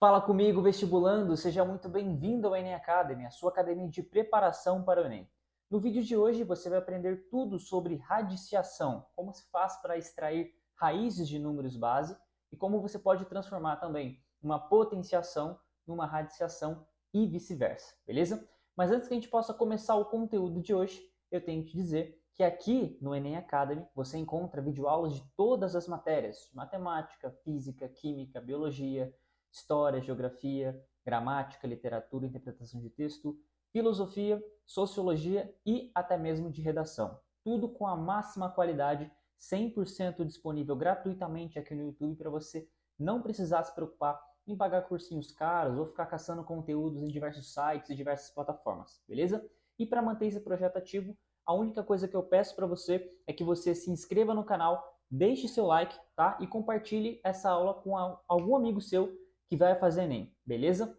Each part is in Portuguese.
Fala comigo, vestibulando! Seja muito bem-vindo ao Enem Academy, a sua academia de preparação para o Enem. No vídeo de hoje você vai aprender tudo sobre radiciação, como se faz para extrair raízes de números base e como você pode transformar também uma potenciação numa radiciação e vice-versa, beleza? Mas antes que a gente possa começar o conteúdo de hoje, eu tenho que te dizer que aqui no Enem Academy você encontra videoaulas de todas as matérias, de matemática, física, química, biologia, história, geografia, gramática, literatura, interpretação de texto, filosofia, sociologia e até mesmo de redação. Tudo com a máxima qualidade, 100% disponível gratuitamente aqui no YouTube para você não precisar se preocupar em pagar cursinhos caros ou ficar caçando conteúdos em diversos sites e diversas plataformas, beleza? E para manter esse projeto ativo, a única coisa que eu peço para você é que você se inscreva no canal, deixe seu like, tá? E compartilhe essa aula com algum amigo seu que vai fazer Enem, beleza?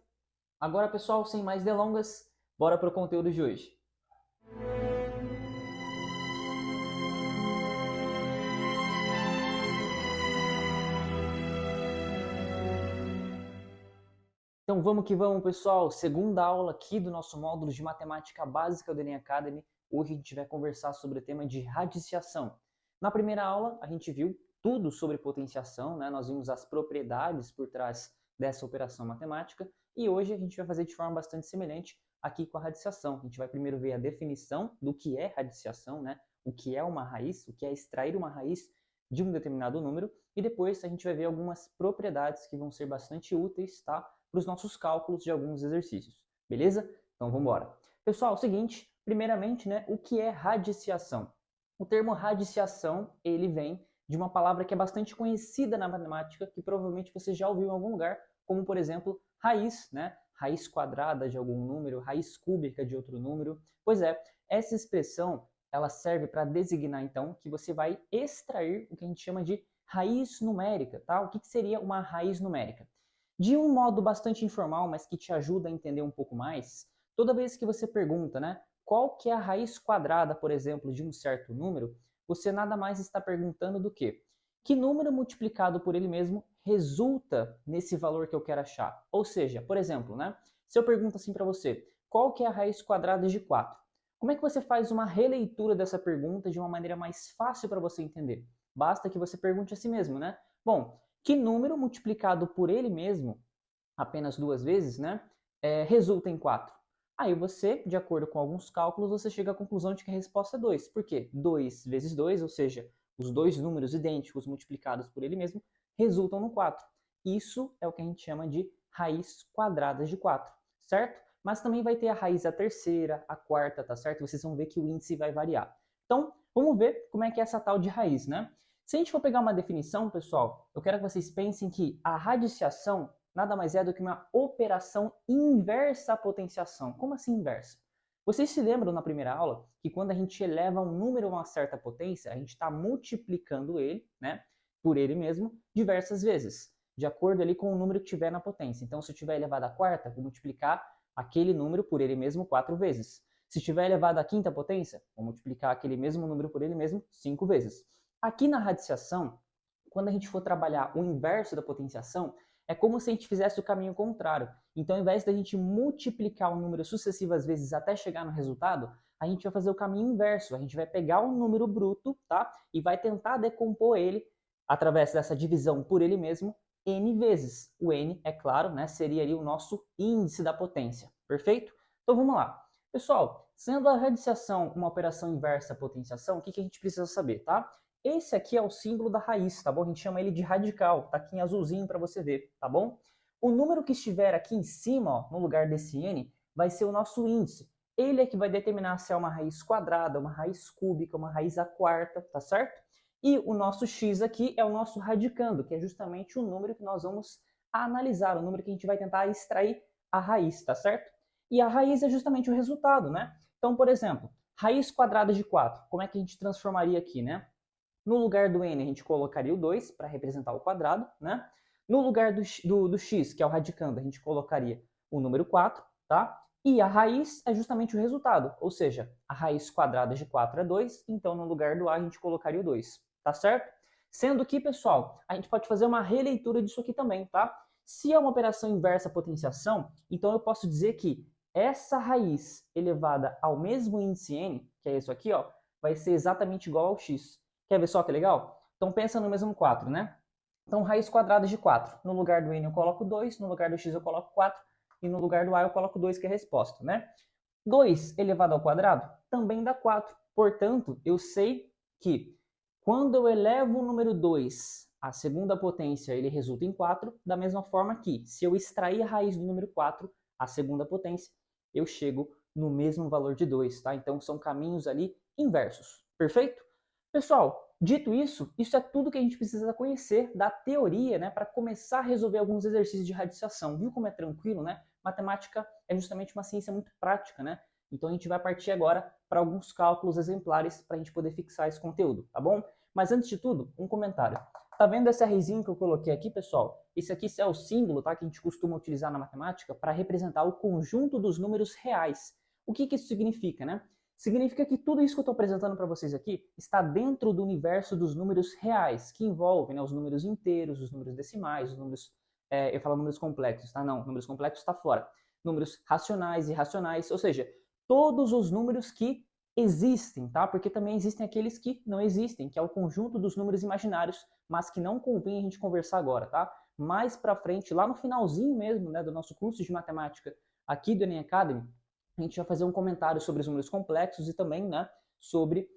Agora, pessoal, sem mais delongas, bora para o conteúdo de hoje. Então vamos que vamos, pessoal. Segunda aula aqui do nosso módulo de matemática básica do Enem Academy. Hoje a gente vai conversar sobre o tema de radiciação. Na primeira aula, a gente viu tudo sobre potenciação, né? Nós vimos as propriedades por trás dessa operação matemática. E hoje a gente vai fazer de forma bastante semelhante aqui com a radiciação. A gente vai primeiro ver a definição do que é radiciação, né? O que é uma raiz, o que é extrair uma raiz de um determinado número. E depois a gente vai ver algumas propriedades que vão ser bastante úteis, tá? Para os nossos cálculos de alguns exercícios, beleza? Então vamos embora. Pessoal, é o seguinte, primeiramente, né, o que é radiciação? O termo radiciação, ele vem de uma palavra que é bastante conhecida na matemática, que provavelmente você já ouviu em algum lugar, como por exemplo, raiz, né? Raiz quadrada de algum número, raiz cúbica de outro número. Pois é, essa expressão, ela serve para designar então que você vai extrair o que a gente chama de raiz numérica, tá? O que seria uma raiz numérica? De um modo bastante informal, mas que te ajuda a entender um pouco mais, toda vez que você pergunta, né, qual que é a raiz quadrada, por exemplo, de um certo número, você nada mais está perguntando do que número multiplicado por ele mesmo resulta nesse valor que eu quero achar. Ou seja, por exemplo, né, se eu pergunto assim para você, qual que é a raiz quadrada de 4? Como é que você faz uma releitura dessa pergunta de uma maneira mais fácil para você entender? Basta que você pergunte a si mesmo, né? Bom, que número multiplicado por ele mesmo, apenas duas vezes, né, resulta em 4? Aí você, de acordo com alguns cálculos, você chega à conclusão de que a resposta é 2. Por quê? 2 vezes 2, ou seja, os dois números idênticos multiplicados por ele mesmo, resultam no 4. Isso é o que a gente chama de raiz quadrada de 4, certo? Mas também vai ter a raiz a terceira, a quarta, tá certo? Vocês vão ver que o índice vai variar. Então, vamos ver como é que é essa tal de raiz, né? Se a gente for pegar uma definição, pessoal, eu quero que vocês pensem que a radiciação nada mais é do que uma operação inversa à potenciação. Como assim inversa? Vocês se lembram na primeira aula que quando a gente eleva um número a uma certa potência, a gente está multiplicando ele, né, por ele mesmo, diversas vezes, de acordo ali com o número que tiver na potência. Então, se eu tiver elevado à quarta, vou multiplicar aquele número por ele mesmo 4 vezes. Se tiver elevado à quinta potência, vou multiplicar aquele mesmo número por ele mesmo 5 vezes. Aqui na radiciação, quando a gente for trabalhar o inverso da potenciação, é como se a gente fizesse o caminho contrário. Então, ao invés da gente multiplicar o número sucessivas vezes até chegar no resultado, a gente vai fazer o caminho inverso. A gente vai pegar o número bruto, tá? E vai tentar decompor ele através dessa divisão por ele mesmo n vezes. O n, é claro, né, seria ali o nosso índice da potência. Perfeito? Então vamos lá. Pessoal, sendo a radiciação uma operação inversa à potenciação, o que a gente precisa saber, tá? Esse aqui é o símbolo da raiz, tá bom? A gente chama ele de radical, tá aqui em azulzinho para você ver, tá bom? O número que estiver aqui em cima, ó, no lugar desse n, vai ser o nosso índice. Ele é que vai determinar se é uma raiz quadrada, uma raiz cúbica, uma raiz à quarta, tá certo? E o nosso x aqui é o nosso radicando, que é justamente o número que nós vamos analisar, o número que a gente vai tentar extrair a raiz, tá certo? E a raiz é justamente o resultado, né? Então, por exemplo, raiz quadrada de 4, como é que a gente transformaria aqui, né? No lugar do n, a gente colocaria o 2 para representar o quadrado, né? No lugar do x, que é o radicando, a gente colocaria o número 4, tá? E a raiz é justamente o resultado, ou seja, a raiz quadrada de 4 é 2, então no lugar do a, a gente colocaria o 2, tá certo? Sendo que, pessoal, a gente pode fazer uma releitura disso aqui também, tá? Se é uma operação inversa potenciação, então eu posso dizer que essa raiz elevada ao mesmo índice n, que é isso aqui, ó, vai ser exatamente igual ao x. Quer ver só que legal? Então pensa no mesmo 4, né? Então raiz quadrada de 4. No lugar do n eu coloco 2, no lugar do x eu coloco 4, e no lugar do a eu coloco 2, que é a resposta, né? 2 elevado ao quadrado também dá 4. Portanto, eu sei que quando eu elevo o número 2 à segunda potência, ele resulta em 4, da mesma forma que, se eu extrair a raiz do número 4 à segunda potência, eu chego no mesmo valor de 2, tá? Então, são caminhos ali inversos, perfeito? Pessoal, dito isso, isso é tudo que a gente precisa conhecer da teoria, né, para começar a resolver alguns exercícios de radiciação. Viu como é tranquilo, né? Matemática é justamente uma ciência muito prática, né? Então a gente vai partir agora para alguns cálculos exemplares para a gente poder fixar esse conteúdo, tá bom? Mas antes de tudo, um comentário. Tá vendo esse Rzinho que eu coloquei aqui, pessoal? Esse aqui é o símbolo, tá, que a gente costuma utilizar na matemática para representar o conjunto dos números reais. O que isso significa, né? Significa que tudo isso que eu estou apresentando para vocês aqui está dentro do universo dos números reais, que envolve, né, os números inteiros, os números decimais, os números, eu falo números complexos, tá? Não, números complexos está fora. Números racionais e irracionais, ou seja, todos os números que existem, tá? Porque também existem aqueles que não existem, que é o conjunto dos números imaginários, mas que não convém a gente conversar agora, tá? Mais para frente, lá no finalzinho mesmo, né, do nosso curso de matemática aqui do Enem Academy, a gente vai fazer um comentário sobre os números complexos e também, né, sobre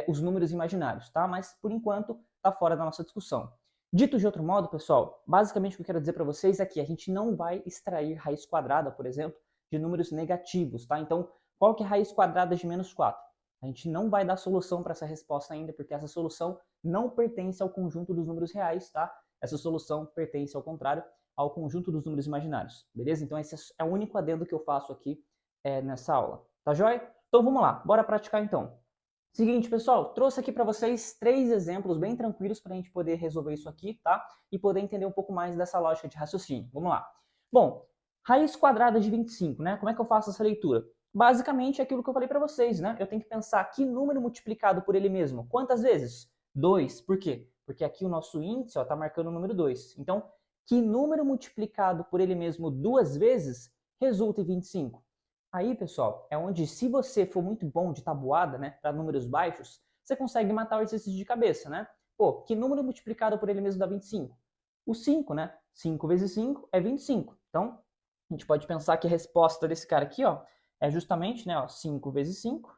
os números imaginários, tá? Mas, por enquanto, tá fora da nossa discussão. Dito de outro modo, pessoal, basicamente o que eu quero dizer para vocês é que a gente não vai extrair raiz quadrada, por exemplo, de números negativos, tá? Então, qual que é a raiz quadrada de menos 4? A gente não vai dar solução para essa resposta ainda, porque essa solução não pertence ao conjunto dos números reais, tá? Essa solução pertence, ao contrário, ao conjunto dos números imaginários, beleza? Então, esse é o único adendo que eu faço aqui nessa aula, tá joia? Então vamos lá, bora praticar então. Seguinte, pessoal, trouxe aqui para vocês 3 exemplos bem tranquilos para a gente poder resolver isso aqui, tá? E poder entender um pouco mais dessa lógica de raciocínio. Vamos lá. Bom, raiz quadrada de 25, né? Como é que eu faço essa leitura? Basicamente é aquilo que eu falei para vocês, né? Eu tenho que pensar que número multiplicado por ele mesmo. Quantas vezes? 2. Por quê? Porque aqui o nosso índice está marcando o número 2. Então, que número multiplicado por ele mesmo 2 vezes resulta em 25? Aí, pessoal, é onde, se você for muito bom de tabuada, né, para números baixos, você consegue matar o exercício de cabeça, né? Pô, que número multiplicado por ele mesmo dá 25? O 5, né? 5 vezes 5 é 25. Então, a gente pode pensar que a resposta desse cara aqui, ó, é justamente, né, ó, 5 vezes 5,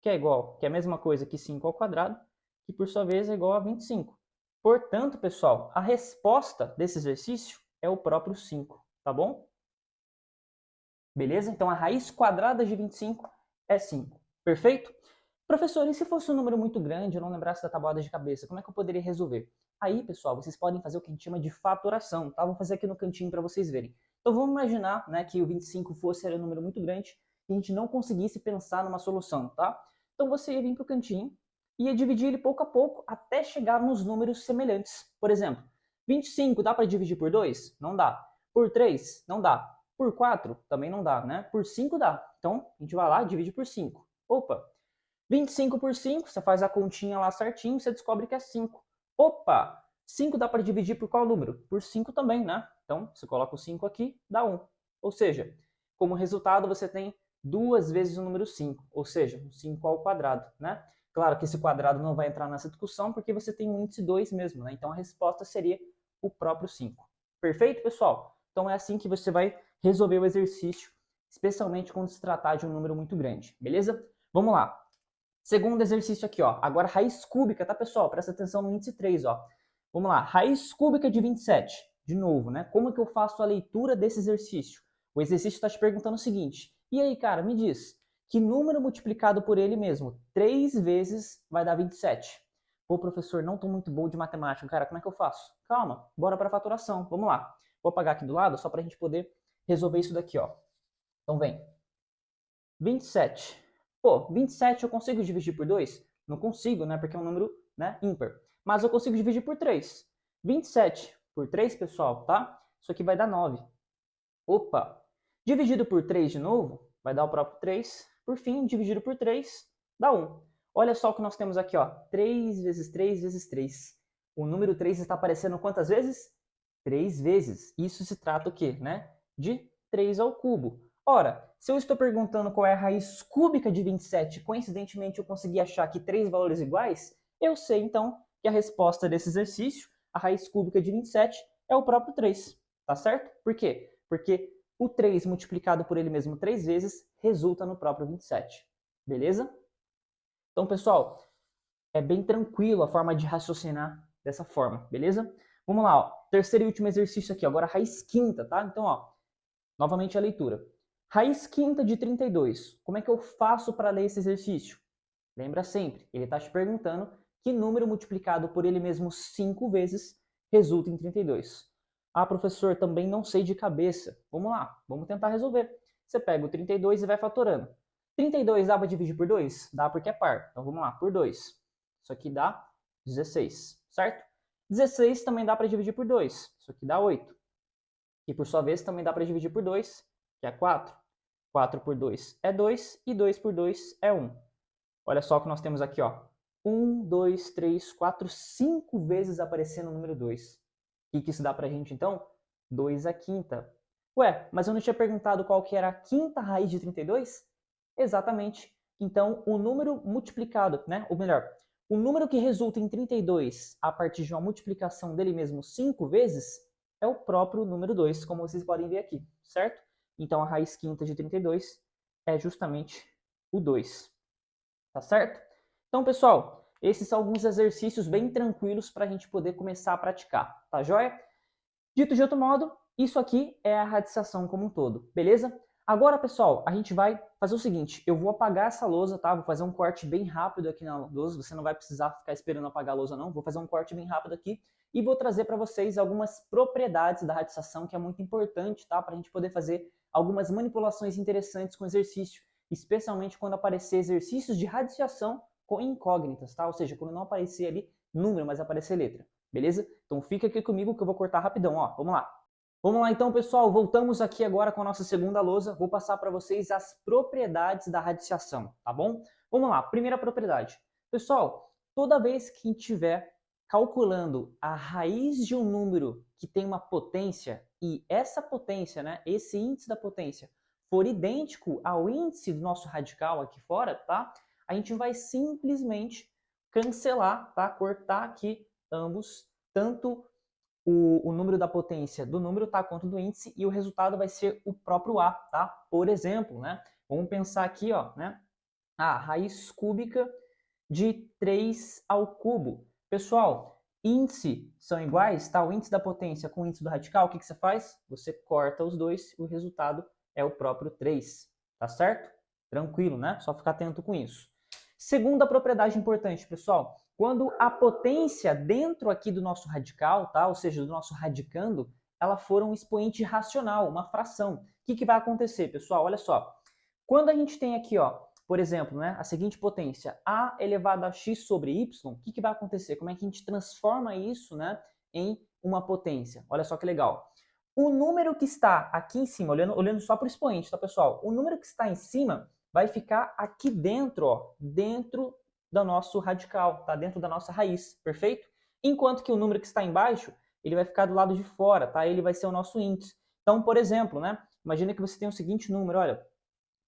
que é igual, que é a mesma coisa que 5 ao quadrado, que por sua vez é igual a 25. Portanto, pessoal, a resposta desse exercício é o próprio 5, tá bom? Beleza? Então a raiz quadrada de 25 é 5. Perfeito? Professor, e se fosse um número muito grande, eu não lembrasse da tabuada de cabeça, como é que eu poderia resolver? Aí, pessoal, vocês podem fazer o que a gente chama de fatoração, tá? Vou fazer aqui no cantinho para vocês verem. Então vamos imaginar, né, que o 25 fosse um número muito grande e a gente não conseguisse pensar numa solução, tá? Então você ia vir para o cantinho e ia dividir ele pouco a pouco até chegar nos números semelhantes. Por exemplo, 25 dá para dividir por 2? Não dá. Por 3? Não dá. Por 4 também não dá, né? Por 5 dá. Então, a gente vai lá e divide por 5. Opa! 25 por 5, você faz a continha lá certinho, você descobre que é 5. Opa! 5 dá para dividir por qual número? Por 5 também, né? Então, você coloca o 5 aqui, dá 1. Ou seja, como resultado, você tem 2 vezes o número 5, ou seja, 5 ao quadrado, né? Claro que esse quadrado não vai entrar nessa discussão, porque você tem um índice 2 mesmo, né? Então, a resposta seria o próprio 5. Perfeito, pessoal? Então, é assim que você vai resolver o exercício, especialmente quando se tratar de um número muito grande, beleza? Vamos lá. Segundo exercício aqui, ó. Agora raiz cúbica, tá, pessoal? Presta atenção no índice 3, ó. Vamos lá. Raiz cúbica de 27. De novo, né? Como que eu faço a leitura desse exercício? O exercício está te perguntando o seguinte. E aí, cara, me diz. Que número multiplicado por ele mesmo 3 vezes vai dar 27? Pô, professor, não estou muito bom de matemática. Cara, como é que eu faço? Calma, bora para a faturação. Vamos lá. Vou apagar aqui do lado só para a gente poder resolver isso daqui, ó. Então vem. 27. Pô, 27 eu consigo dividir por 2? Não consigo, né? Porque é um número, né, ímpar. Mas eu consigo dividir por 3. 27 por 3, pessoal, tá? Isso aqui vai dar 9. Opa! Dividido por 3 de novo, vai dar o próprio 3. Por fim, dividido por 3, dá 1. Olha só o que nós temos aqui, ó. 3 vezes 3 vezes 3. O número 3 está aparecendo quantas vezes? 3 vezes. Isso se trata o quê, né? De 3 ao cubo. Ora, se eu estou perguntando qual é a raiz cúbica de 27, coincidentemente eu consegui achar aqui 3 valores iguais, eu sei então que a resposta desse exercício, a raiz cúbica de 27, é o próprio 3, tá certo? Por quê? Porque o 3 multiplicado por ele mesmo 3 vezes resulta no próprio 27, beleza? Então, pessoal, é bem tranquilo a forma de raciocinar dessa forma, beleza? Vamos lá, ó. Terceiro e último exercício aqui, agora a raiz quinta, tá? Então, ó, novamente a leitura. Raiz quinta de 32. Como é que eu faço para ler esse exercício? Lembra sempre, ele está te perguntando que número multiplicado por ele mesmo 5 vezes resulta em 32. Ah, professor, também não sei de cabeça. Vamos lá, vamos tentar resolver. Você pega o 32 e vai fatorando. 32 dá para dividir por 2? Dá porque é par. Então vamos lá, por 2. Isso aqui dá 16, certo? 16 também dá para dividir por 2. Isso aqui dá 8. E por sua vez também dá para dividir por 2, que é 4. 4 por 2 é 2 e 2 por 2 é 1. Olha só o que nós temos aqui, ó. 1, 2, 3, 4, 5 vezes aparecendo o número 2. O que isso dá pra gente, então? 2 à quinta. Ué, mas eu não tinha perguntado qual que era a quinta raiz de 32? Exatamente. Então, o número multiplicado, né? Ou melhor, o número que resulta em 32 a partir de uma multiplicação dele mesmo 5 vezes é o próprio número 2, como vocês podem ver aqui, certo? Então, a raiz quinta de 32 é justamente o 2. Tá certo? Então, pessoal, esses são alguns exercícios bem tranquilos para a gente poder começar a praticar, tá joia? Dito de outro modo, isso aqui é a radiciação como um todo, beleza? Agora, pessoal, a gente vai fazer o seguinte, eu vou apagar essa lousa, tá? Vou fazer um corte bem rápido aqui na lousa, você não vai precisar ficar esperando apagar a lousa não, vou fazer um corte bem rápido aqui e vou trazer para vocês algumas propriedades da radiciação que é muito importante, tá? Para a gente poder fazer algumas manipulações interessantes com o exercício, especialmente quando aparecer exercícios de radiciação com incógnitas, tá? Ou seja, quando não aparecer ali número, mas aparecer letra. Beleza? Então fica aqui comigo que eu vou cortar rapidão, ó. Vamos lá. Vamos lá então, pessoal. Voltamos aqui agora com a nossa segunda lousa. Vou passar para vocês as propriedades da radiciação, tá bom? Vamos lá. Primeira propriedade. Pessoal, toda vez que estiver calculando a raiz de um número que tem uma potência e essa potência, né, esse índice da potência for idêntico ao índice do nosso radical aqui fora, tá? A gente vai simplesmente cancelar, tá? Cortar aqui ambos, tanto o número da potência do número, tá, quanto do índice, e o resultado vai ser o próprio A, tá? Por exemplo, né? Vamos pensar aqui, ó, né? A raiz cúbica de 3 ao cubo. Pessoal, índice são iguais, tá? O índice da potência com o índice do radical, o que você faz? Você corta os dois e o resultado é o próprio 3, tá certo? Tranquilo, né? Só ficar atento com isso. Segunda propriedade importante, pessoal, quando a potência dentro aqui do nosso radical, tá? Ou seja, do nosso radicando, ela for um expoente racional, uma fração. O que vai acontecer, pessoal? Olha só. Quando a gente tem aqui, ó, por exemplo, né, a seguinte potência, a elevado a x sobre y, o que vai acontecer? Como é que a gente transforma isso, né, em uma potência? Olha só que legal. O número que está aqui em cima, olhando só para o expoente, tá, pessoal? O número que está em cima vai ficar aqui dentro, ó, dentro do nosso radical, tá? Dentro da nossa raiz, perfeito? Enquanto que o número que está embaixo, ele vai ficar do lado de fora, tá? Ele vai ser o nosso índice. Então, por exemplo, né? Imagina que você tem o seguinte número, olha,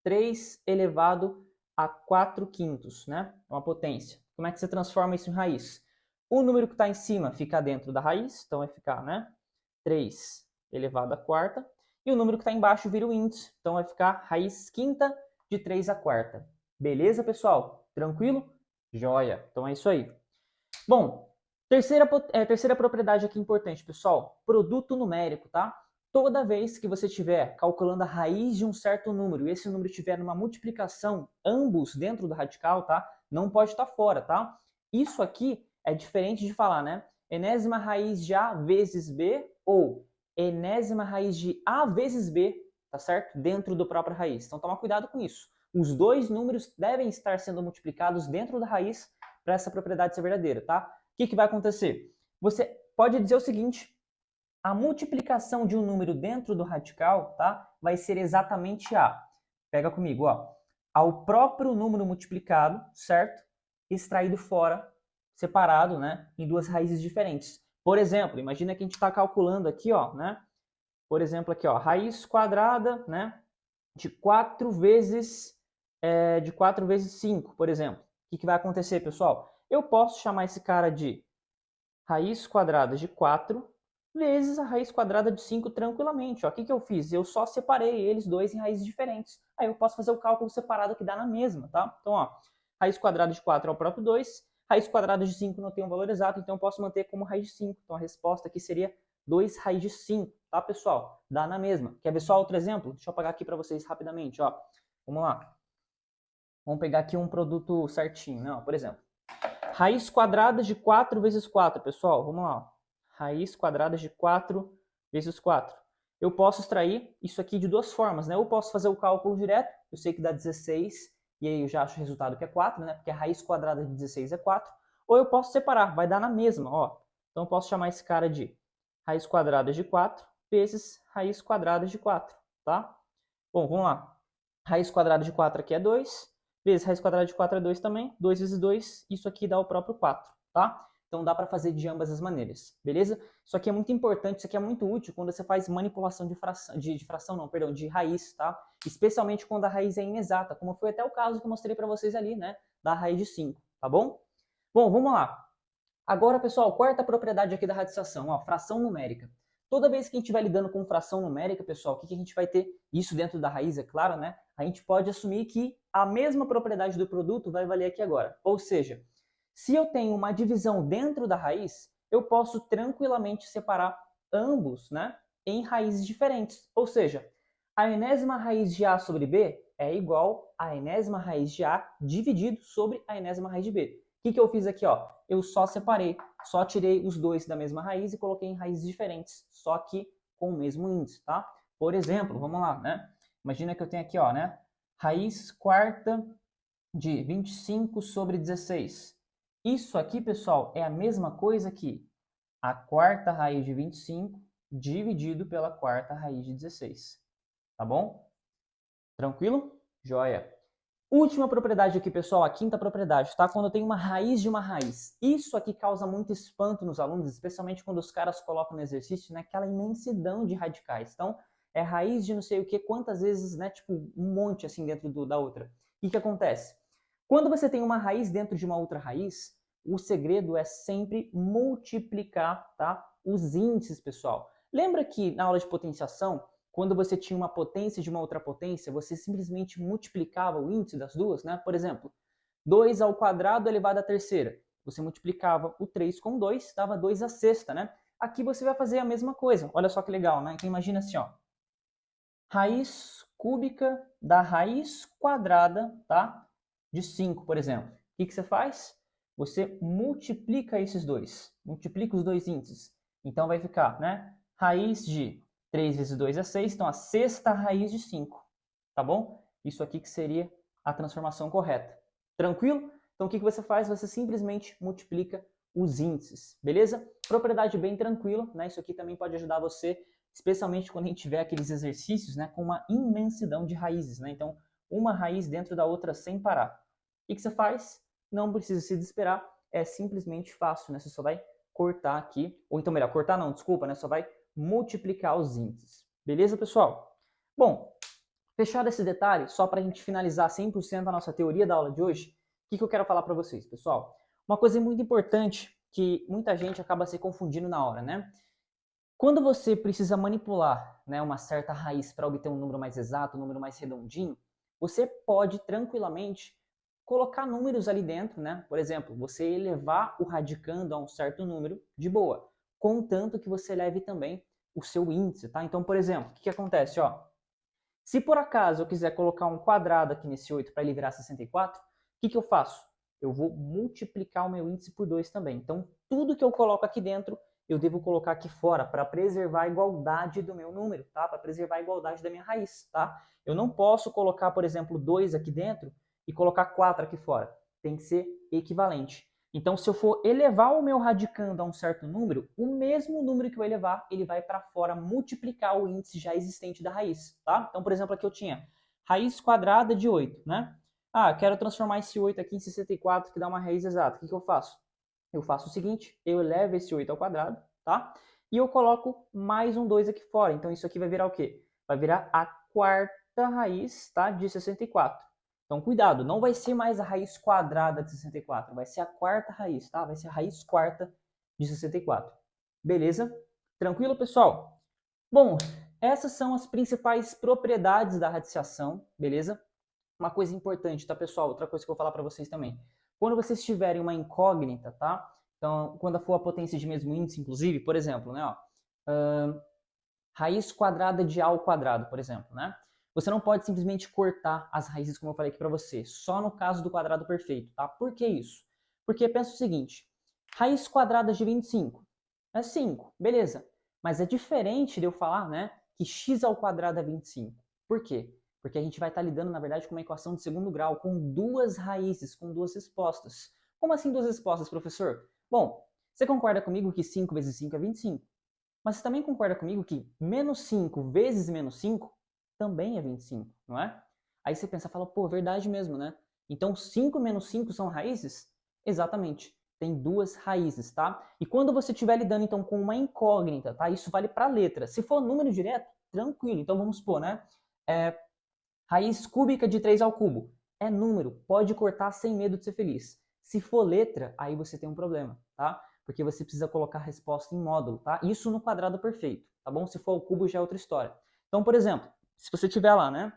3 elevado a 4 quintos, né? É uma potência. Como é que você transforma isso em raiz? O número que está em cima fica dentro da raiz, então vai ficar, né? 3 elevado à quarta. E o número que está embaixo vira o índice, então vai ficar raiz quinta de 3 à quarta. Beleza, pessoal? Tranquilo? Joia. Então é isso aí. Bom, terceira propriedade aqui importante, pessoal. Produto numérico, tá? Toda vez que você estiver calculando a raiz de um certo número e esse número estiver numa multiplicação, ambos dentro do radical, tá? Não pode estar fora, tá? Isso aqui é diferente de falar, né? Enésima raiz de A vezes B ou enésima raiz de A vezes B, tá certo? Dentro do próprio raiz. Então toma cuidado com isso. Os dois números devem estar sendo multiplicados dentro da raiz para essa propriedade ser verdadeira, tá? O que vai acontecer? Você pode dizer o seguinte, a multiplicação de um número dentro do radical, tá? Vai ser exatamente A. Pega comigo, ó. Ao próprio número multiplicado, certo? Extraído fora, separado, né? Em duas raízes diferentes. Por exemplo, imagina que a gente está calculando aqui, ó, né? Por exemplo, aqui, ó, raiz quadrada, né? De 4 vezes 5, por exemplo. O que vai acontecer, pessoal? Eu posso chamar esse cara de raiz quadrada de 4 vezes a raiz quadrada de 5 tranquilamente. Ó. O que eu fiz? Eu só separei eles dois em raízes diferentes. Aí eu posso fazer o cálculo separado que dá na mesma, tá? Então, ó, raiz quadrada de 4 é o próprio 2, raiz quadrada de 5 não tem um valor exato, então eu posso manter como raiz de 5. Então a resposta aqui seria 2 raiz de 5, tá, pessoal? Dá na mesma. Quer ver só outro exemplo? Deixa eu apagar aqui para vocês rapidamente, ó. Vamos lá. Vamos pegar aqui um produto certinho, né? Por exemplo, raiz quadrada de 4 vezes 4, pessoal. Vamos lá. Raiz quadrada de 4 vezes 4. Eu posso extrair isso aqui de duas formas, né? Eu posso fazer o cálculo direto, eu sei que dá 16, e aí eu já acho o resultado que é 4, né? Porque a raiz quadrada de 16 é 4. Ou eu posso separar, vai dar na mesma, ó. Então eu posso chamar esse cara de raiz quadrada de 4 vezes raiz quadrada de 4, tá? Bom, vamos lá. Raiz quadrada de 4 aqui é 2, vezes raiz quadrada de 4 é 2 também, 2 vezes 2, isso aqui dá o próprio 4, tá? Então dá para fazer de ambas as maneiras, beleza? Isso aqui é muito importante, isso aqui é muito útil quando você faz manipulação de fração, de raiz, tá? Especialmente quando a raiz é inexata, como foi até o caso que eu mostrei para vocês ali, né? Da raiz de 5, tá bom? Bom, vamos lá. Agora, pessoal, quarta propriedade aqui da radiciação, ó, fração numérica. Toda vez que a gente estiver lidando com fração numérica, pessoal, o que a gente vai ter? Isso dentro da raiz, é claro, né? A gente pode assumir que a mesma propriedade do produto vai valer aqui agora. Ou seja, se eu tenho uma divisão dentro da raiz, eu posso tranquilamente separar ambos, né, em raízes diferentes. Ou seja, a enésima raiz de A sobre B é igual a enésima raiz de A dividido sobre a enésima raiz de B. O que eu fiz aqui, ó? Eu só separei, só tirei os dois da mesma raiz e coloquei em raízes diferentes, só que com o mesmo índice, tá? Por exemplo, vamos lá, né? Imagina que eu tenho aqui, ó, né? Raiz quarta de 25 sobre 16. Isso aqui, pessoal, é a mesma coisa que a quarta raiz de 25 dividido pela quarta raiz de 16. Tá bom? Tranquilo? Joia. Última propriedade aqui, pessoal, a quinta propriedade, tá? Quando eu tenho uma raiz de uma raiz. Isso aqui causa muito espanto nos alunos, especialmente quando os caras colocam no exercício, né? Aquela imensidão de radicais. Então, é raiz de não sei o que, quantas vezes, né? Tipo, um monte assim dentro da outra. O que acontece? Quando você tem uma raiz dentro de uma outra raiz, o segredo é sempre multiplicar, tá? Os índices, pessoal. Lembra que na aula de potenciação, quando você tinha uma potência de uma outra potência, você simplesmente multiplicava o índice das duas, né? Por exemplo, 2 ao quadrado elevado à terceira. Você multiplicava o 3 com 2, dava 2 à sexta, né? Aqui você vai fazer a mesma coisa. Olha só que legal, né? Então imagina assim, ó. Raiz cúbica da raiz quadrada, tá? De 5, por exemplo. O que você faz? Você multiplica esses dois. Multiplica os dois índices. Então vai ficar, né? Raiz de 3 vezes 2 é 6, então a sexta raiz de 5, tá bom? Isso aqui que seria a transformação correta. Tranquilo? Então o que você faz? Você simplesmente multiplica os índices, beleza? Propriedade bem tranquila, né? Isso aqui também pode ajudar você, especialmente quando a gente tiver aqueles exercícios, né, com uma imensidão de raízes, né? Então, uma raiz dentro da outra sem parar. O que você faz? Não precisa se desesperar, é simplesmente fácil, né? Você só vai cortar aqui, ou então melhor, cortar não, desculpa, né? Só vai multiplicar os índices. Beleza, pessoal? Bom, fechado esse detalhe, só para a gente finalizar 100% a nossa teoria da aula de hoje, o que eu quero falar para vocês, pessoal? Uma coisa muito importante que muita gente acaba se confundindo na hora, né? Quando você precisa manipular, né, uma certa raiz para obter um número mais exato, um número mais redondinho, você pode tranquilamente colocar números ali dentro, né? Por exemplo, você elevar o radicando a um certo número de boa, contanto que você leve também o seu índice, tá? Então, por exemplo, o que acontece, ó? Se por acaso eu quiser colocar um quadrado aqui nesse 8 para ele virar 64, o que eu faço? Eu vou multiplicar o meu índice por 2 também. Então, tudo que eu coloco aqui dentro, eu devo colocar aqui fora para preservar a igualdade do meu número, tá? Para preservar a igualdade da minha raiz, tá? Eu não posso colocar, por exemplo, 2 aqui dentro e colocar 4 aqui fora. Tem que ser equivalente. Então, se eu for elevar o meu radicando a um certo número, o mesmo número que eu elevar, ele vai para fora multiplicar o índice já existente da raiz, tá? Então, por exemplo, aqui eu tinha raiz quadrada de 8, né? Ah, quero transformar esse 8 aqui em 64, que dá uma raiz exata. O que eu faço? Eu faço o seguinte, eu elevo esse 8 ao quadrado, tá? E eu coloco mais um 2 aqui fora. Então isso aqui vai virar o quê? Vai virar a quarta raiz, tá? De 64. Então cuidado, não vai ser mais a raiz quadrada de 64, vai ser a quarta raiz, tá? Vai ser a raiz quarta de 64. Beleza? Tranquilo, pessoal? Bom, essas são as principais propriedades da radiciação, beleza? Uma coisa importante, tá, pessoal? Outra coisa que eu vou falar para vocês também. Quando vocês tiverem uma incógnita, tá? Então, quando for a potência de mesmo índice, inclusive, por exemplo, né, ó, raiz quadrada de A ao quadrado, por exemplo, né? Você não pode simplesmente cortar as raízes, como eu falei aqui para você, só no caso do quadrado perfeito, tá? Por que isso? Porque pensa o seguinte, raiz quadrada de 25 é 5, beleza. Mas é diferente de eu falar, né, que x ao quadrado é 25. Por quê? Porque a gente vai estar lidando, na verdade, com uma equação de segundo grau, com duas raízes, com duas respostas. Como assim duas respostas, professor? Bom, você concorda comigo que 5 vezes 5 é 25? Mas você também concorda comigo que menos 5 vezes menos 5 também é 25, não é? Aí você pensa, fala, pô, verdade mesmo, né? Então 5 menos 5 são raízes? Exatamente. Tem duas raízes, tá? E quando você estiver lidando então com uma incógnita, tá? Isso vale para letra. Se for número direto, tranquilo. Então vamos supor, né? Raiz cúbica de 3 ao cubo. É número, pode cortar sem medo de ser feliz. Se for letra, aí você tem um problema, tá? Porque você precisa colocar a resposta em módulo, tá? Isso no quadrado perfeito, tá bom? Se for ao cubo já é outra história. Então, por exemplo, se você tiver lá, né?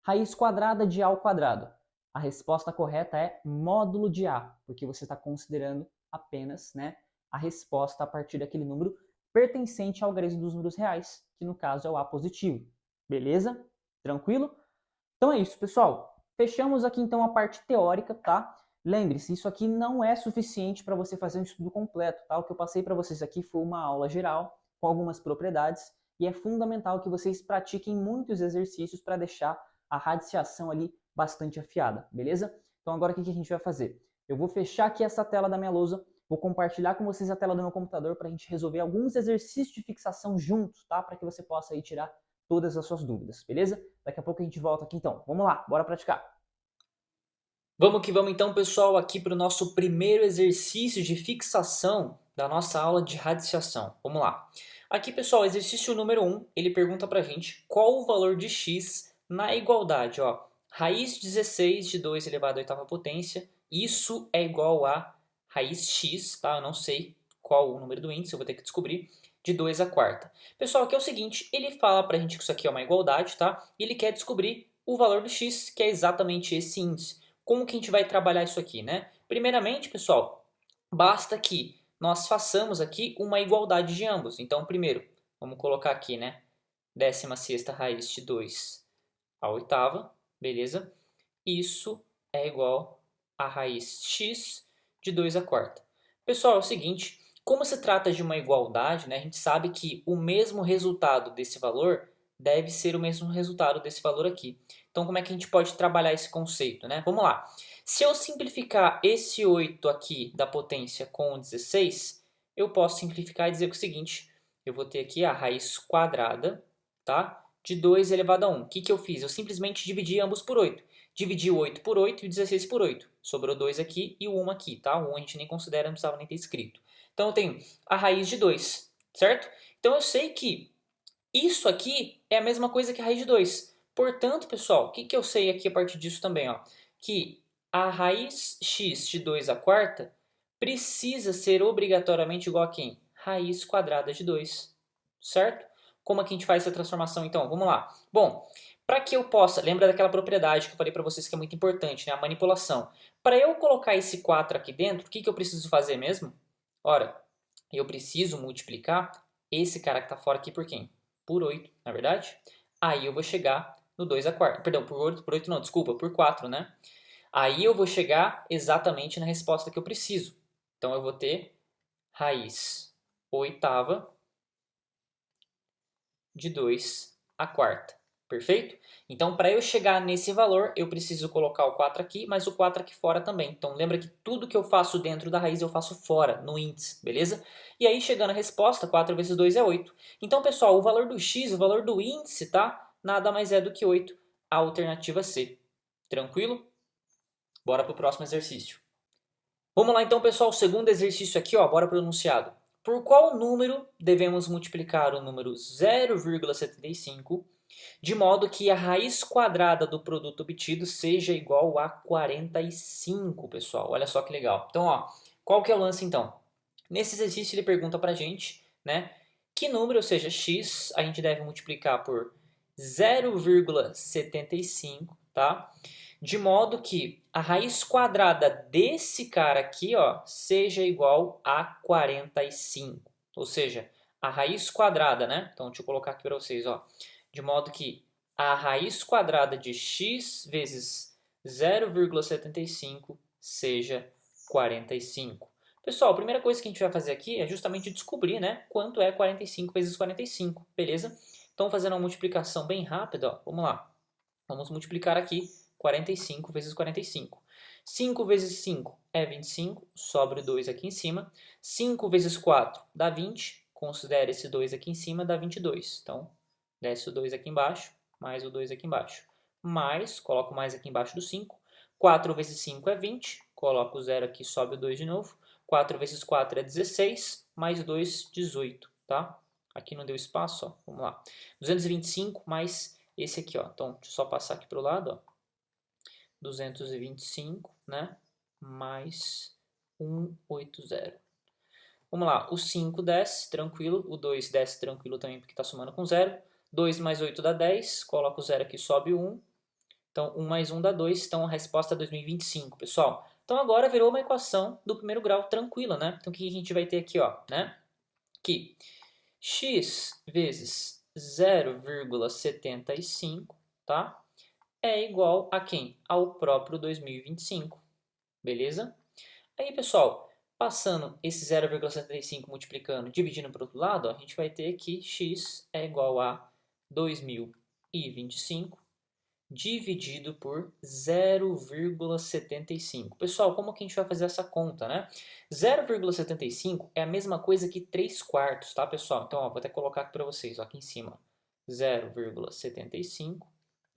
Raiz quadrada de A ao quadrado. A resposta correta é módulo de A, porque você está considerando apenas, né, a resposta a partir daquele número pertencente ao algarismo dos números reais, que no caso é o A positivo. Beleza? Tranquilo? Então é isso, pessoal. Fechamos aqui então a parte teórica, tá? Lembre-se, isso aqui não é suficiente para você fazer um estudo completo, tá? O que eu passei para vocês aqui foi uma aula geral com algumas propriedades e é fundamental que vocês pratiquem muitos exercícios para deixar a radiciação ali bastante afiada, beleza? Então agora o que a gente vai fazer? Eu vou fechar aqui essa tela da minha lousa, vou compartilhar com vocês a tela do meu computador para a gente resolver alguns exercícios de fixação juntos, tá? Para que você possa aí tirar todas as suas dúvidas, beleza? Daqui a pouco a gente volta aqui então. Vamos lá, bora praticar. Vamos que vamos então, pessoal, aqui para o nosso primeiro exercício de fixação da nossa aula de radiciação. Vamos lá. Aqui, pessoal, exercício número 1, ele pergunta para a gente qual o valor de x na igualdade, ó. Raiz 16 de 2 elevado à oitava potência, isso é igual a raiz x, tá? Eu não sei qual o número do índice, eu vou ter que descobrir, de 2 à quarta. Pessoal, aqui é o seguinte, ele fala pra gente que isso aqui é uma igualdade, tá? E ele quer descobrir o valor do x, que é exatamente esse índice. Como que a gente vai trabalhar isso aqui, né? Primeiramente, pessoal, basta que nós façamos aqui uma igualdade de ambos. Então, primeiro, vamos colocar aqui, né? 16ª raiz de 2 à oitava, beleza? Isso é igual a raiz x de 2 à quarta. Pessoal, é o seguinte, como se trata de uma igualdade, né, a gente sabe que o mesmo resultado desse valor deve ser o mesmo resultado desse valor aqui. Então, como é que a gente pode trabalhar esse conceito, né? Vamos lá. Se eu simplificar esse 8 aqui da potência com o 16, eu posso simplificar e dizer o seguinte, eu vou ter aqui a raiz quadrada, tá? De 2 elevado a 1. O que que eu fiz? Eu simplesmente dividi ambos por 8. Dividi o 8 por 8 e o 16 por 8. Sobrou 2 aqui e o 1 aqui, tá? O 1 a gente nem considera, não precisava nem ter escrito. Então eu tenho a raiz de 2, certo? Então eu sei que isso aqui é a mesma coisa que a raiz de 2. Portanto, pessoal, o que que eu sei aqui a partir disso também, ó? Que a raiz x de 2 à quarta precisa ser obrigatoriamente igual a quem? Raiz quadrada de 2, certo? Como é que a gente faz essa transformação então? Vamos lá. Bom, para que eu possa, lembra daquela propriedade que eu falei para vocês que é muito importante, né? A manipulação. Para eu colocar esse 4 aqui dentro, o que que eu preciso fazer mesmo? Ora, eu preciso multiplicar esse cara que está fora aqui por quem? Por 8, na verdade? Aí eu vou chegar no 2 a quarta. Perdão, por 8 não, desculpa, por 4, né? Aí eu vou chegar exatamente na resposta que eu preciso. Então eu vou ter raiz oitava de 2 à quarta. Perfeito? Então, para eu chegar nesse valor, eu preciso colocar o 4 aqui, mas o 4 aqui fora também. Então, lembra que tudo que eu faço dentro da raiz, eu faço fora, no índice, beleza? E aí, chegando a resposta, 4 vezes 2 é 8. Então, pessoal, o valor do x, o valor do índice, tá? Nada mais é do que 8, a alternativa C. Tranquilo? Bora para o próximo exercício. Vamos lá, então, pessoal, o segundo exercício aqui, ó, bora para o enunciado. Por qual número devemos multiplicar o número 0,75 de modo que a raiz quadrada do produto obtido seja igual a 45, pessoal? Olha só que legal. Então, ó, qual que é o lance então? Nesse exercício ele pergunta pra gente, né, que número, ou seja, x, a gente deve multiplicar por 0,75, tá? De modo que a raiz quadrada desse cara aqui, ó, seja igual a 45. Ou seja, a raiz quadrada, né? Então, deixa eu colocar aqui para vocês, ó. De modo que a raiz quadrada de x vezes 0,75 seja 45. Pessoal, a primeira coisa que a gente vai fazer aqui é justamente descobrir, né, quanto é 45 vezes 45, beleza? Então, fazendo uma multiplicação bem rápida, ó, vamos lá. Vamos multiplicar aqui 45 vezes 45. 5 vezes 5 é 25, sobra o 2 aqui em cima. 5 vezes 4 dá 20, considere esse 2 aqui em cima, dá 22. Então, desce o 2 aqui embaixo, mais o 2 aqui embaixo. Mais, coloco mais aqui embaixo do 5. 4 vezes 5 é 20, coloco o 0 aqui, sobe o 2 de novo. 4 vezes 4 é 16, mais 2, 18, tá? Aqui não deu espaço, ó. Vamos lá. 225 mais esse aqui, ó. Então, deixa eu só passar aqui para o lado, ó. 225, né? Mais 180. Vamos lá, o 5 desce, tranquilo. O 2 desce tranquilo também, porque está somando com 0. 2 mais 8 dá 10. Coloca o 0 aqui, sobe o 1. Então, 1 mais 1 dá 2. Então, a resposta é 2025, pessoal. Então, agora virou uma equação do primeiro grau tranquila, né? Então, o que a gente vai ter aqui, ó, né? Que x vezes 0,75, tá? É igual a quem? Ao próprio 2025, beleza? Aí, pessoal, passando esse 0,75 multiplicando, dividindo para o outro lado, ó, a gente vai ter que x é igual a 2025 dividido por 0,75. Pessoal, como que a gente vai fazer essa conta, né? 0,75 é a mesma coisa que 3 quartos, tá, pessoal? Então, ó, vou até colocar aqui para vocês, ó, aqui em cima. 0,75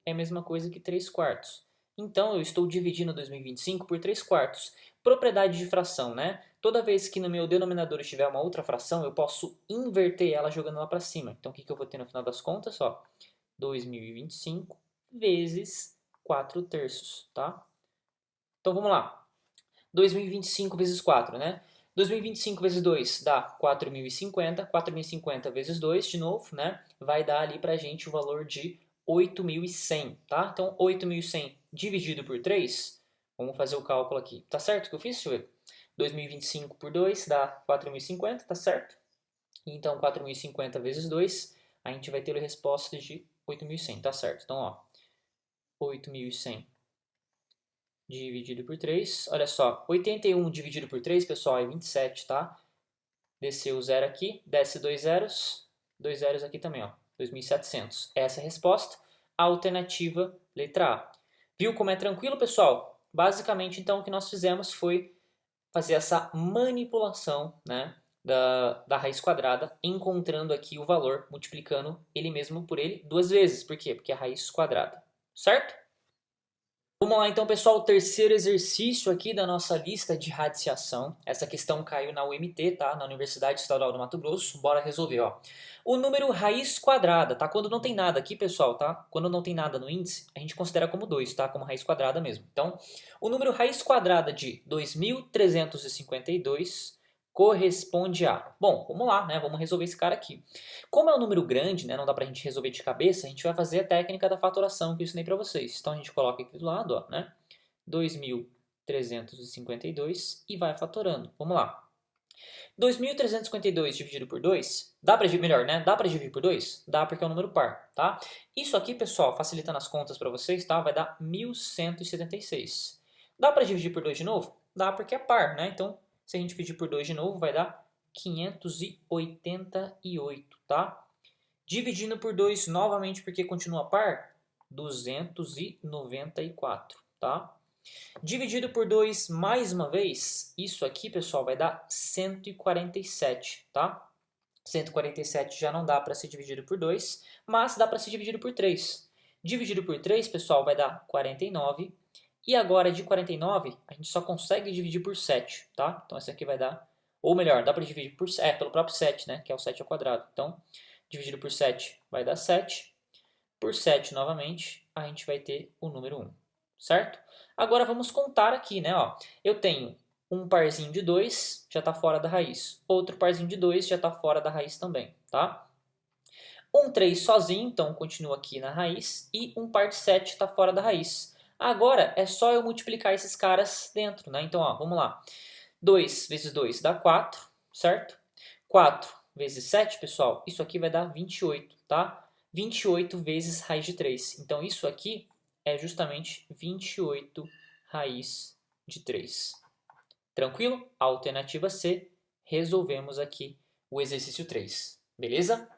é a mesma coisa que 3 quartos. Então, eu estou dividindo 2025 por 3 quartos. Propriedade de fração, né? Toda vez que no meu denominador estiver uma outra fração, eu posso inverter ela jogando lá para cima. Então, o que eu vou ter no final das contas? Ó, 2025 vezes 4 terços, tá? Então, vamos lá. 2025 vezes 4, né? 2025 vezes 2 dá 4.050. 4.050 vezes 2, de novo, né? Vai dar ali pra gente o valor de 8.100, tá? Então, 8.100 dividido por 3, vamos fazer o cálculo aqui. Tá certo o que eu fiz? Deixa eu ver. 2025 por 2 dá 4.050, tá certo? Então, 4.050 vezes 2, a gente vai ter a resposta de 8.100, tá certo? Então, ó, 8.100 dividido por 3. Olha só, 81 dividido por 3, pessoal, é 27, tá? Desceu o zero aqui, desce dois zeros aqui também, ó, 2.700. Essa é a resposta. A alternativa, letra A. Viu como é tranquilo, pessoal? Basicamente, então, o que nós fizemos foi fazer essa manipulação, né, da raiz quadrada, encontrando aqui o valor, multiplicando ele mesmo por ele 2 vezes. Por quê? Porque é a raiz quadrada, certo? Vamos lá então, pessoal, o terceiro exercício aqui da nossa lista de radiciação. Essa questão caiu na UMT, tá? Na Universidade Estadual do Mato Grosso. Bora resolver, ó. O número raiz quadrada, tá? Quando não tem nada aqui, pessoal, tá? Quando não tem nada no índice, a gente considera como 2, tá? Como raiz quadrada mesmo. Então, o número raiz quadrada de 2.352 corresponde a... Bom, vamos lá, né? Vamos resolver esse cara aqui. Como é um número grande, né, não dá pra gente resolver de cabeça, a gente vai fazer a técnica da fatoração que eu ensinei pra vocês. Então a gente coloca aqui do lado, ó, né, 2.352 e vai fatorando. Vamos lá. 2.352 dividido por 2, dá pra dividir, melhor, né? Dá pra dividir por 2? Dá porque é um número par, tá? Isso aqui, pessoal, facilitando as contas pra vocês, tá? Vai dar 1.176. Dá pra dividir por 2 de novo? Dá porque é par, né? Então, se a gente dividir por 2 de novo, vai dar 588, tá? Dividindo por 2 novamente porque continua par, 294, tá? Dividido por 2 mais uma vez, isso aqui, pessoal, vai dar 147, tá? 147 já não dá para ser dividido por 2, mas dá para ser dividido por 3. Dividido por 3, pessoal, vai dar 49. E agora, de 49, a gente só consegue dividir por 7, tá? Então, essa aqui vai dar Ou melhor, dá para dividir pelo próprio 7, né? Que é o 7 ao quadrado. Então, dividido por 7 vai dar 7. Por 7 novamente, a gente vai ter o número 1, certo? Agora vamos contar aqui, né? Ó, eu tenho um parzinho de 2, já está fora da raiz. Outro parzinho de 2 já está fora da raiz também, tá? Um 3 sozinho, então continua aqui na raiz. E um par de 7 está fora da raiz. Agora é só eu multiplicar esses caras dentro, né? Então, ó, vamos lá. 2 vezes 2 dá 4, certo? 4 vezes 7, pessoal, isso aqui vai dar 28, tá? 28 vezes raiz de 3. Então, isso aqui é justamente 28 raiz de 3. Tranquilo? Alternativa C, resolvemos aqui o exercício 3. Beleza?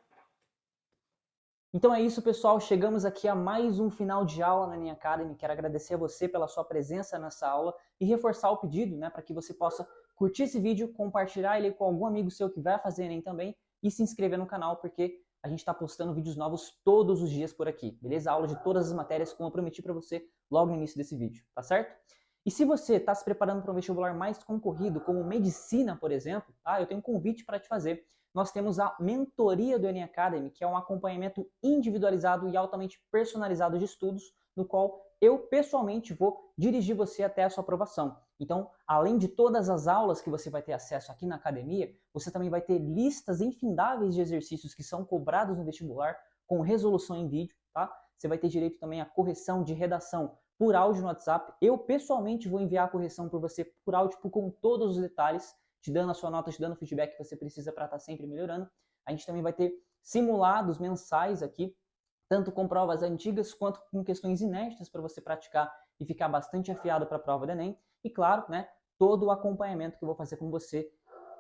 Então é isso, pessoal. Chegamos aqui a mais um final de aula na Enem Academy. Quero agradecer a você pela sua presença nessa aula e reforçar o pedido, né, para que você possa curtir esse vídeo, compartilhar ele com algum amigo seu que vai fazer Enem também e se inscrever no canal, porque a gente está postando vídeos novos todos os dias por aqui, beleza? Aula de todas as matérias, como eu prometi para você logo no início desse vídeo, tá certo? E se você está se preparando para um vestibular mais concorrido, como medicina, por exemplo, eu tenho um convite para te fazer. Nós temos a mentoria do Enem Academy, que é um acompanhamento individualizado e altamente personalizado de estudos, no qual eu pessoalmente vou dirigir você até a sua aprovação. Então, além de todas as aulas que você vai ter acesso aqui na academia, você também vai ter listas infindáveis de exercícios que são cobrados no vestibular, com resolução em vídeo, tá? Você vai ter direito também à correção de redação por áudio no WhatsApp. Eu pessoalmente vou enviar a correção por você por áudio com todos os detalhes, te dando a sua nota, te dando o feedback que você precisa para estar sempre melhorando. A gente também vai ter simulados mensais aqui, tanto com provas antigas quanto com questões inéditas para você praticar e ficar bastante afiado para a prova do Enem. E claro, né, todo o acompanhamento que eu vou fazer com você,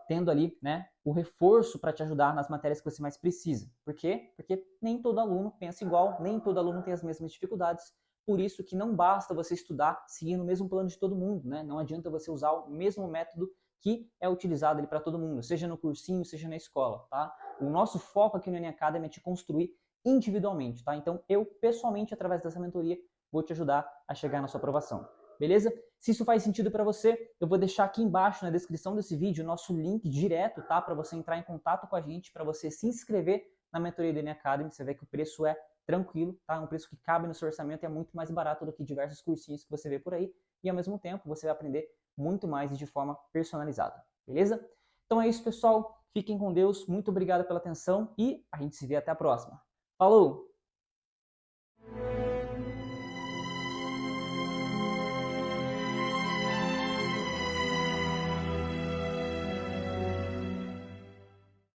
tendo ali, né, o reforço para te ajudar nas matérias que você mais precisa. Por quê? Porque nem todo aluno pensa igual, nem todo aluno tem as mesmas dificuldades. Por isso que não basta você estudar seguindo o mesmo plano de todo mundo, né? Não adianta você usar o mesmo método que é utilizado ali para todo mundo, seja no cursinho, seja na escola, tá? O nosso foco aqui no Enem Academy é te construir individualmente, tá? Então, eu, pessoalmente, através dessa mentoria, vou te ajudar a chegar na sua aprovação, beleza? Se isso faz sentido para você, eu vou deixar aqui embaixo na descrição desse vídeo o nosso link direto, tá? Para você entrar em contato com a gente, para você se inscrever na mentoria do Enem Academy. Você vê que o preço é tranquilo, tá? É um preço que cabe no seu orçamento e é muito mais barato do que diversos cursinhos que você vê por aí. E ao mesmo tempo, você vai aprender muito mais e de forma personalizada, beleza? Então é isso, pessoal. Fiquem com Deus. Muito obrigado pela atenção e a gente se vê até a próxima. Falou!